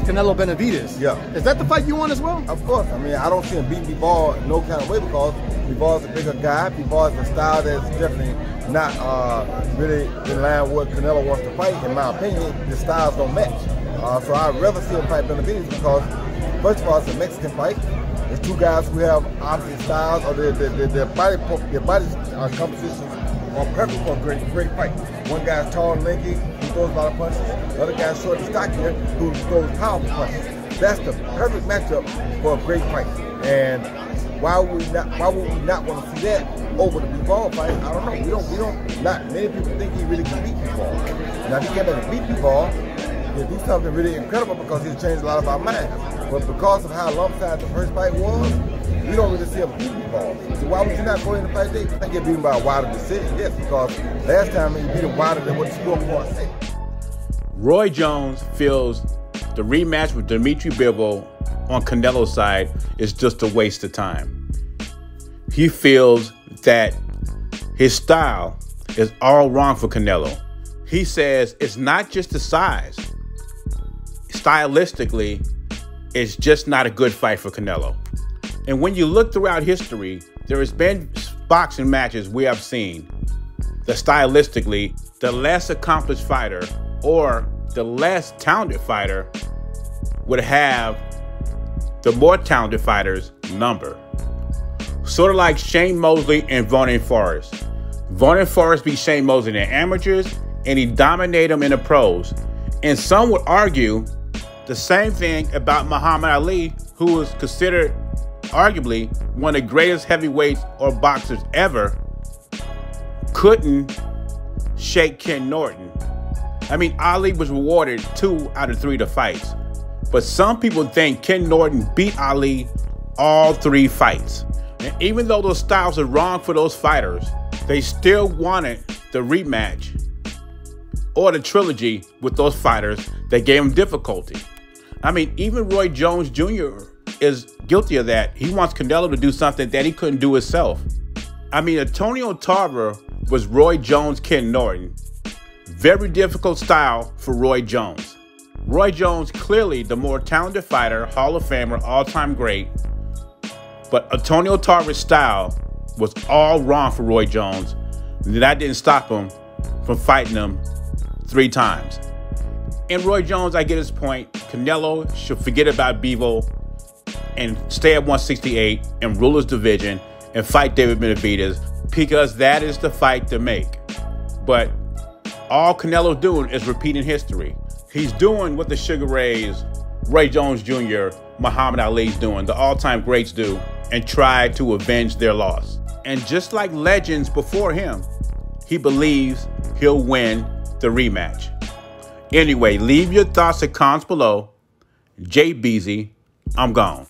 Canelo Benavidez. Yeah. Is that the fight you want as well? Of course. I mean, I don't see him beating Bivol no kind of way because Bivol's a bigger guy. Bivol's a style that's definitely not really in line with what Canelo wants to fight. In my opinion, the styles don't match. So I'd rather see him fight Benavidez because, first of all, it's a Mexican fight. There's two guys who have opposite styles, or their body compositions are perfect for a great fight. One guy's tall and lanky, who throws a lot of punches. The other guy's short and stockier, who throws powerful punches. That's the perfect matchup for a great fight. And why would we not want to see that over the Bivol fight? I don't know. Not many people think he really can beat Bivol. Now, if he came back and beat Bivol, he'll do something really incredible because he's changed a lot of our minds. But because of how lopsided the first fight was, we don't really see him beat Bivol. So why would you not go in the fight day and get beaten by a wider decision? Yes, because last time he beat him wider than what the scoreboard said. Roy Jones feels the rematch with Dimitri Bivol on Canelo's side is just a waste of time. He feels that his style is all wrong for Canelo. He says it's not just the size. Stylistically, it's just not a good fight for Canelo. And when you look throughout history, there has been boxing matches we have seen that stylistically, the less accomplished fighter or the less talented fighter would have the more talented fighter's number. Sort of like Shane Mosley and Vernon Forrest. Vernon Forrest beat Shane Mosley in the amateurs, and he dominated him in the pros. And some would argue the same thing about Muhammad Ali, who was considered arguably one of the greatest heavyweights or boxers ever, couldn't shake Ken Norton. I mean, Ali was rewarded 2 out of 3 of the fights. But some people think Ken Norton beat Ali all 3 fights. And even though those styles are wrong for those fighters, they still wanted the rematch or the trilogy with those fighters that gave him difficulty. I mean, even Roy Jones Jr. is guilty of that. He wants Canelo to do something that he couldn't do himself. I mean, Antonio Tarver was Roy Jones, Ken Norton. Very difficult style for Roy Jones. Roy Jones, clearly the more talented fighter, Hall of Famer, all-time great. But Antonio Tarver's style was all wrong for Roy Jones. And that didn't stop him from fighting him 3 times. And Roy Jones, I get his point. Canelo should forget about Bivol and stay at 168 and rule his division and fight David Benavidez because that is the fight to make. But all Canelo's doing is repeating history. He's doing what the Sugar Rays, Roy Jones Jr., Muhammad Ali's doing, the all-time greats do, and try to avenge their loss. And just like legends before him, he believes he'll win the rematch. Anyway, leave your thoughts and comments below. Jay Beezy, I'm gone.